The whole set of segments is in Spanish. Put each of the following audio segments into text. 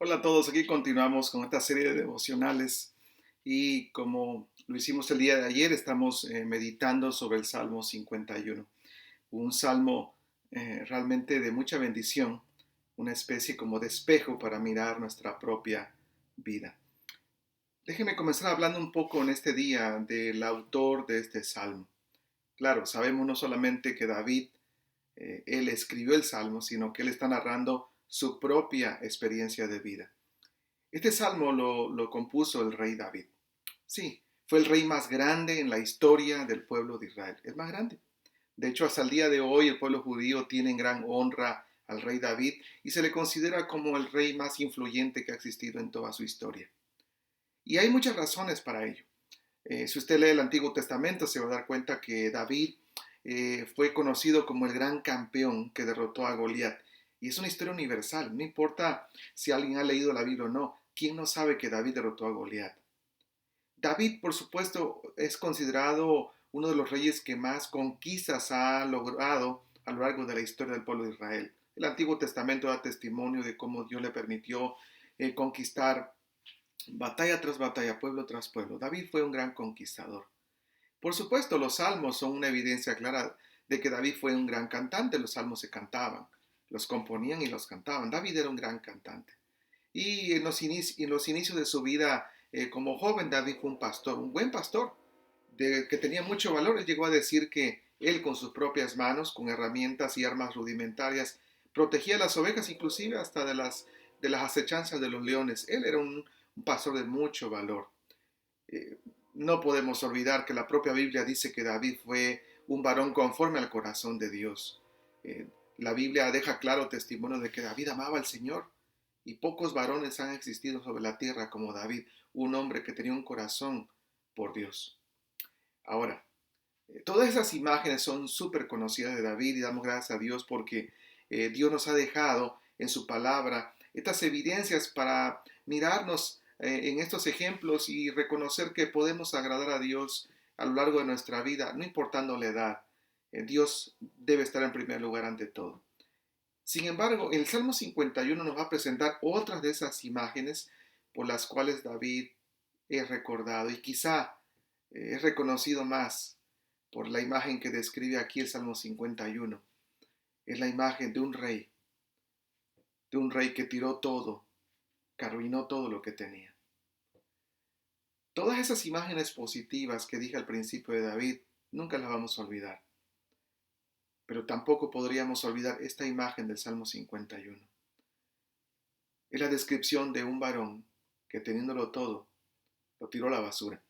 Hola a todos, aquí continuamos con esta serie de devocionales y como lo hicimos el día de ayer, estamos meditando sobre el Salmo 51, un salmo realmente de mucha bendición, una especie como de espejo para mirar nuestra propia vida. Déjenme comenzar hablando un poco en este día del autor de este salmo. Claro, sabemos no solamente que David, él escribió el salmo, sino que él está narrando su propia experiencia de vida. Este salmo lo compuso el rey David. Sí, fue el rey más grande en la historia del pueblo de Israel. El más grande. De hecho, hasta el día de hoy el pueblo judío tiene en gran honra al rey David y se le considera como el rey más influyente que ha existido en toda su historia. Y hay muchas razones para ello. Si usted lee el Antiguo Testamento se va a dar cuenta que David fue conocido como el gran campeón que derrotó a Goliat. Y es una historia universal, no importa si alguien ha leído la Biblia o no. ¿Quién no sabe que David derrotó a Goliat? David, por supuesto, es considerado uno de los reyes que más conquistas ha logrado a lo largo de la historia del pueblo de Israel. El Antiguo Testamento da testimonio de cómo Dios le permitió conquistar batalla tras batalla, pueblo tras pueblo. David fue un gran conquistador. Por supuesto, los salmos son una evidencia clara de que David fue un gran cantante. Los salmos se cantaban, los componían y los cantaban. David era un gran cantante. Y en los inicios de su vida como joven, David fue un pastor, un buen pastor, que tenía mucho valor. Él llegó a decir que él con sus propias manos, con herramientas y armas rudimentarias, protegía las ovejas, inclusive hasta de las acechanzas de los leones. Él era un pastor de mucho valor. Eh, no podemos olvidar que la propia Biblia dice que David fue un varón conforme al corazón de Dios. Eh, la Biblia deja claro testimonio de que David amaba al Señor y pocos varones han existido sobre la tierra como David, un hombre que tenía un corazón por Dios. Ahora, todas esas imágenes son súper conocidas de David y damos gracias a Dios porque Dios nos ha dejado en su palabra estas evidencias para mirarnos en estos ejemplos y reconocer que podemos agradar a Dios a lo largo de nuestra vida, no importando la edad. Dios debe estar en primer lugar ante todo. Sin embargo, el Salmo 51 nos va a presentar otras de esas imágenes por las cuales David es recordado y quizá es reconocido más por la imagen que describe aquí el Salmo 51. Es la imagen de un rey que tiró todo, que arruinó todo lo que tenía. Todas esas imágenes positivas que dije al principio de David, nunca las vamos a olvidar. Pero tampoco podríamos olvidar esta imagen del Salmo 51. Es la descripción de un varón que teniéndolo todo, lo tiró a la basura.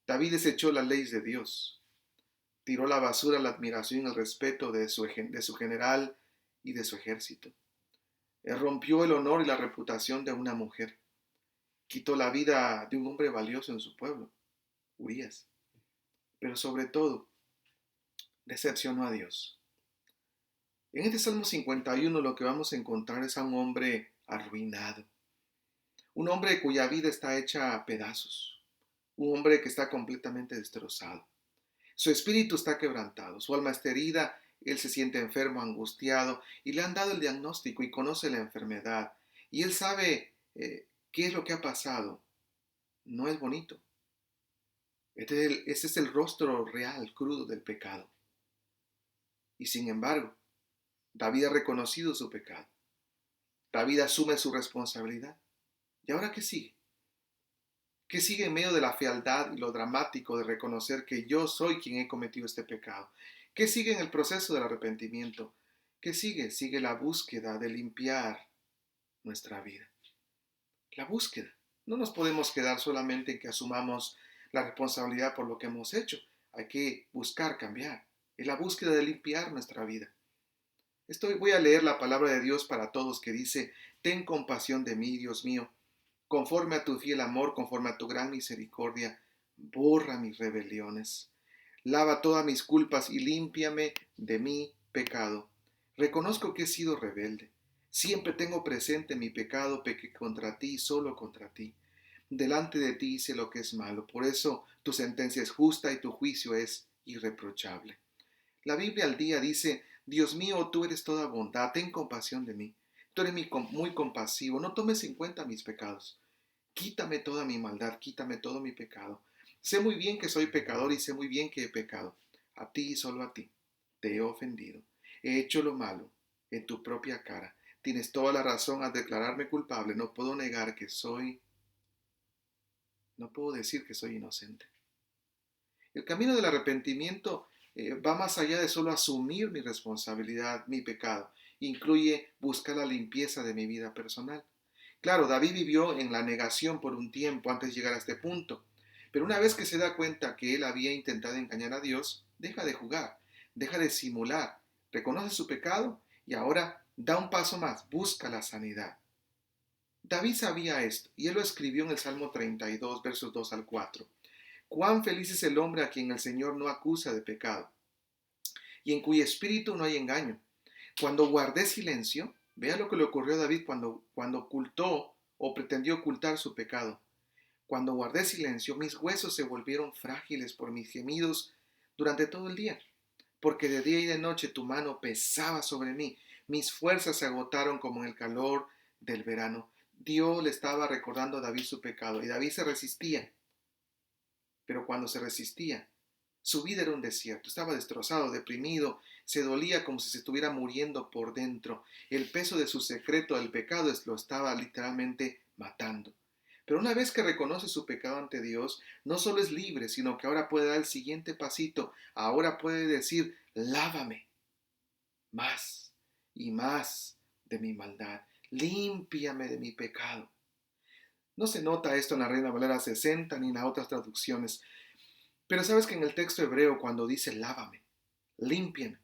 David desechó las leyes de Dios, tiró a la basura la admiración y el respeto de su general y de su ejército. Él rompió el honor y la reputación de una mujer. Quitó la vida de un hombre valioso en su pueblo, Urías. Pero sobre todo, decepcionó a Dios. En este Salmo 51 lo que vamos a encontrar es a un hombre arruinado, un hombre cuya vida está hecha a pedazos, un hombre que está completamente destrozado. Su espíritu está quebrantado, su alma está herida, él se siente enfermo, angustiado, y le han dado el diagnóstico y conoce la enfermedad. Y él sabe qué es lo que ha pasado. No es bonito. Ese es el rostro real, crudo del pecado. Y sin embargo, David ha reconocido su pecado. David asume su responsabilidad. ¿Y ahora qué sigue? ¿Qué sigue en medio de la fealdad y lo dramático de reconocer que yo soy quien he cometido este pecado? ¿Qué sigue en el proceso del arrepentimiento? ¿Qué sigue? Sigue la búsqueda de limpiar nuestra vida. La búsqueda. No nos podemos quedar solamente en que asumamos la responsabilidad por lo que hemos hecho. Hay que buscar cambiar. Es la búsqueda de limpiar nuestra vida. Voy a leer la palabra de Dios para todos que dice, ten compasión de mí, Dios mío, conforme a tu fiel amor, conforme a tu gran misericordia, borra mis rebeliones. Lava todas mis culpas y límpiame de mi pecado. Reconozco que he sido rebelde. Siempre tengo presente mi pecado, pequé contra ti, solo contra ti. Delante de ti hice lo que es malo. Por eso tu sentencia es justa y tu juicio es irreprochable. La Biblia al día dice, Dios mío, tú eres toda bondad, ten compasión de mí. Tú eres muy compasivo, no tomes en cuenta mis pecados. Quítame toda mi maldad, quítame todo mi pecado. Sé muy bien que soy pecador y sé muy bien que he pecado. A ti y solo a ti te he ofendido. He hecho lo malo en tu propia cara. Tienes toda la razón al declararme culpable. No puedo decir que soy inocente. El camino del arrepentimiento va más allá de solo asumir mi responsabilidad, mi pecado. Incluye buscar la limpieza de mi vida personal. Claro, David vivió en la negación por un tiempo antes de llegar a este punto, pero una vez que se da cuenta que él había intentado engañar a Dios, deja de jugar, deja de simular, reconoce su pecado y ahora da un paso más, busca la sanidad. David sabía esto y él lo escribió en el Salmo 32, versos 2 al 4. Cuán feliz es el hombre a quien el Señor no acusa de pecado y en cuyo espíritu no hay engaño. Cuando guardé silencio, vea lo que le ocurrió a David cuando ocultó o pretendió ocultar su pecado. Cuando guardé silencio, mis huesos se volvieron frágiles por mis gemidos durante todo el día, porque de día y de noche tu mano pesaba sobre mí. Mis fuerzas se agotaron como en el calor del verano. Dios le estaba recordando a David su pecado y David se resistía, pero cuando se resistía, su vida era un desierto, estaba destrozado, deprimido, se dolía como si se estuviera muriendo por dentro. El peso de su secreto, el pecado, lo estaba literalmente matando. Pero una vez que reconoce su pecado ante Dios, no solo es libre, sino que ahora puede dar el siguiente pasito. Ahora puede decir, lávame más y más de mi maldad. Límpiame de mi pecado. No se nota esto en la Reina Valera 60 ni en las otras traducciones. Pero sabes que en el texto hebreo cuando dice lávame, límpiame,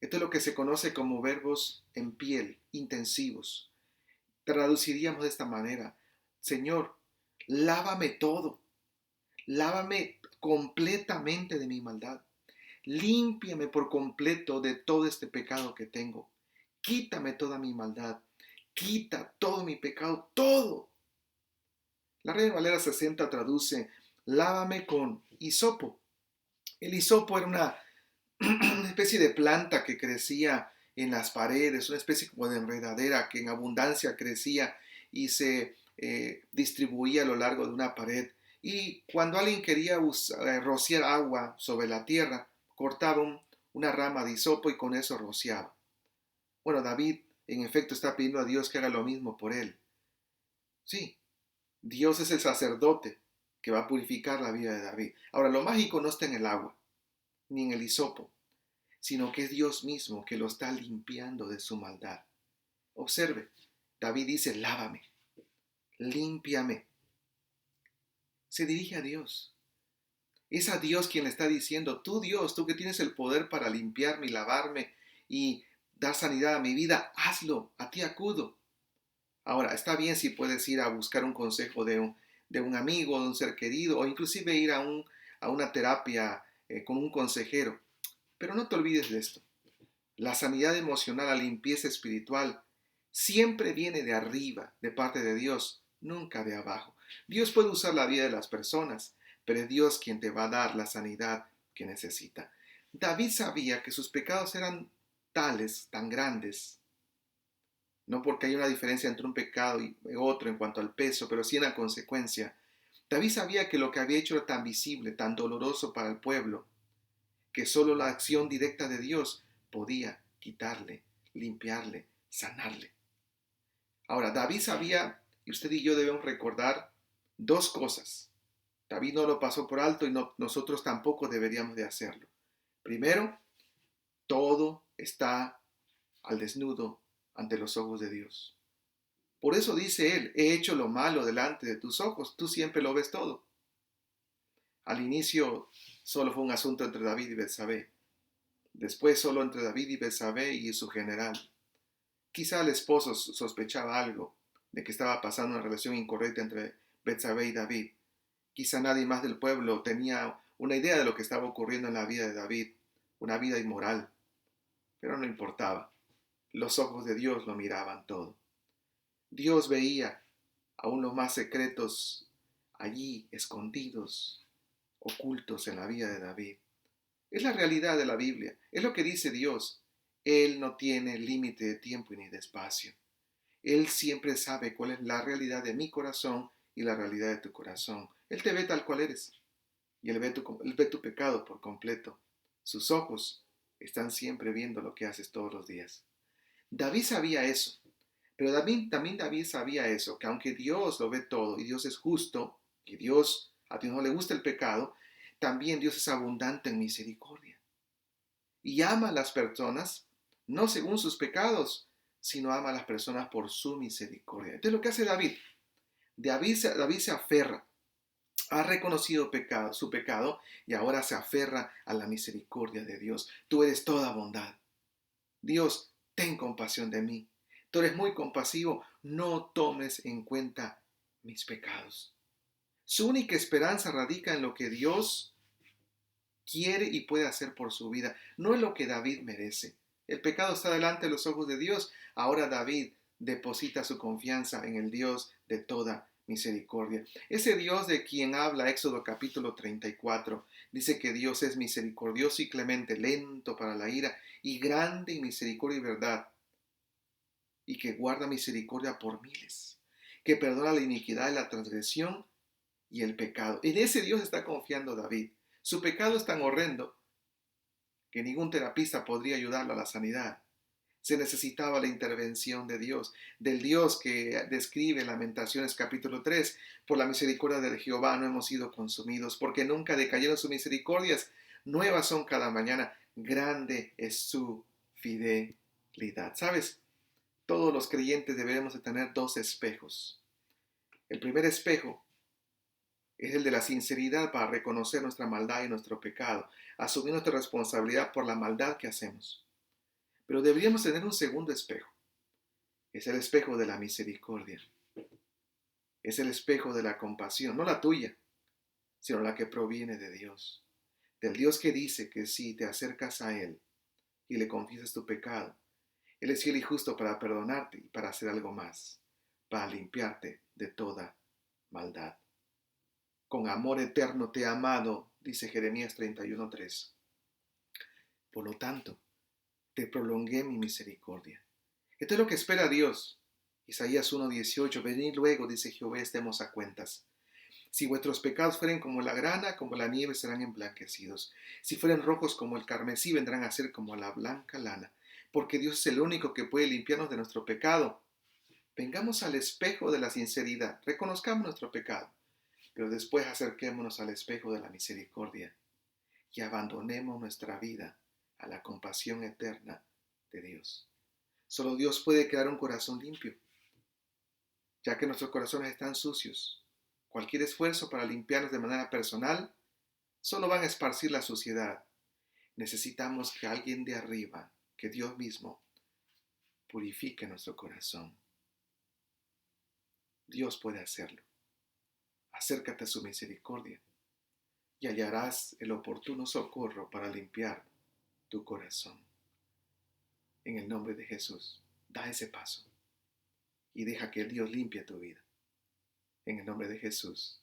esto es lo que se conoce como verbos en piel, intensivos. Traduciríamos de esta manera, Señor, lávame todo, lávame completamente de mi maldad, límpiame por completo de todo este pecado que tengo, quítame toda mi maldad, quita todo mi pecado, todo. La Reina Valera 60 traduce, lávame con hisopo. El hisopo era una especie de planta que crecía en las paredes, una especie como de enredadera que en abundancia crecía y se distribuía a lo largo de una pared. Y cuando alguien quería rociar agua sobre la tierra, cortaba una rama de hisopo y con eso rociaba. Bueno, David en efecto está pidiendo a Dios que haga lo mismo por él. Sí, Dios es el sacerdote que va a purificar la vida de David. Ahora, lo mágico no está en el agua, ni en el hisopo, sino que es Dios mismo que lo está limpiando de su maldad. Observe, David dice, lávame, límpiame. Se dirige a Dios. Es a Dios quien le está diciendo, tú Dios, tú que tienes el poder para limpiarme y lavarme y dar sanidad a mi vida, hazlo, a ti acudo. Ahora, está bien si puedes ir a buscar un consejo de un amigo, de un ser querido, o inclusive ir a una terapia con un consejero. Pero no te olvides de esto. La sanidad emocional, la limpieza espiritual, siempre viene de arriba, de parte de Dios, nunca de abajo. Dios puede usar la vida de las personas, pero es Dios quien te va a dar la sanidad que necesita. David sabía que sus pecados eran tales, tan grandes, no porque hay una diferencia entre un pecado y otro en cuanto al peso, pero sí en la consecuencia. David sabía que lo que había hecho era tan visible, tan doloroso para el pueblo, que solo la acción directa de Dios podía quitarle, limpiarle, sanarle. Ahora, David sabía, y usted y yo debemos recordar dos cosas. David no lo pasó por alto y nosotros tampoco deberíamos de hacerlo. Primero, todo está al desnudo ante los ojos de Dios. Por eso dice él, he hecho lo malo delante de tus ojos, tú siempre lo ves todo. Al inicio solo fue un asunto entre David y Betsabé. Después solo entre David y Betsabé y su general. Quizá el esposo sospechaba algo de que estaba pasando una relación incorrecta entre Betsabé y David. Quizá nadie más del pueblo tenía una idea de lo que estaba ocurriendo en la vida de David, una vida inmoral. Pero no importaba. Los ojos de Dios lo miraban todo. Dios veía aún los más secretos allí, escondidos, ocultos en la vida de David. Es la realidad de la Biblia, es lo que dice Dios. Él no tiene límite de tiempo ni de espacio. Él siempre sabe cuál es la realidad de mi corazón y la realidad de tu corazón. Él te ve tal cual eres y él ve tu pecado por completo. Sus ojos están siempre viendo lo que haces todos los días. David sabía eso, pero también David sabía eso, que aunque Dios lo ve todo y Dios es justo, y a Dios no le gusta el pecado, también Dios es abundante en misericordia. Y ama a las personas, no según sus pecados, sino ama a las personas por su misericordia. Entonces lo que hace David se aferra, ha reconocido su pecado y ahora se aferra a la misericordia de Dios. Tú eres toda bondad. Dios, ten compasión de mí. Tú eres muy compasivo, no tomes en cuenta mis pecados. Su única esperanza radica en lo que Dios quiere y puede hacer por su vida, no en lo que David merece. El pecado está delante de los ojos de Dios. Ahora David deposita su confianza en el Dios de toda misericordia. Ese Dios de quien habla Éxodo capítulo 34, dice que Dios es misericordioso y clemente, lento para la ira y grande en misericordia y verdad, y que guarda misericordia por miles, que perdona la iniquidad y la transgresión y el pecado. En ese Dios está confiando David. Su pecado es tan horrendo que ningún terapista podría ayudarlo a la sanidad. Se necesitaba la intervención de Dios, del Dios que describe en Lamentaciones capítulo 3. Por la misericordia de Jehová no hemos sido consumidos, porque nunca decayeron sus misericordias. Nuevas son cada mañana. Grande es su fidelidad. ¿Sabes? Todos los creyentes debemos de tener dos espejos. El primer espejo es el de la sinceridad para reconocer nuestra maldad y nuestro pecado, asumir nuestra responsabilidad por la maldad que hacemos. Pero deberíamos tener un segundo espejo. Es el espejo de la misericordia. Es el espejo de la compasión, no la tuya, sino la que proviene de Dios. Del Dios que dice que si te acercas a Él y le confiesas tu pecado, Él es fiel y justo para perdonarte y para hacer algo más, para limpiarte de toda maldad. Con amor eterno te he amado, dice Jeremías 31:3. Por lo tanto, te prolongué mi misericordia. Esto es lo que espera Dios. Isaías 1:18, venid luego, dice Jehová, estemos a cuentas. Si vuestros pecados fueren como la grana, como la nieve serán emblanquecidos. Si fueren rojos como el carmesí, vendrán a ser como la blanca lana. Porque Dios es el único que puede limpiarnos de nuestro pecado. Vengamos al espejo de la sinceridad, reconozcamos nuestro pecado, pero después acerquémonos al espejo de la misericordia y abandonemos nuestra vida a la compasión eterna de Dios. Solo Dios puede crear un corazón limpio, ya que nuestros corazones están sucios. Cualquier esfuerzo para limpiarnos de manera personal solo van a esparcir la suciedad. Necesitamos que alguien de arriba, que Dios mismo, purifique nuestro corazón. Dios puede hacerlo. Acércate a su misericordia y hallarás el oportuno socorro para limpiar tu corazón. En el nombre de Jesús, da ese paso y deja que Dios limpie tu vida. En el nombre de Jesús.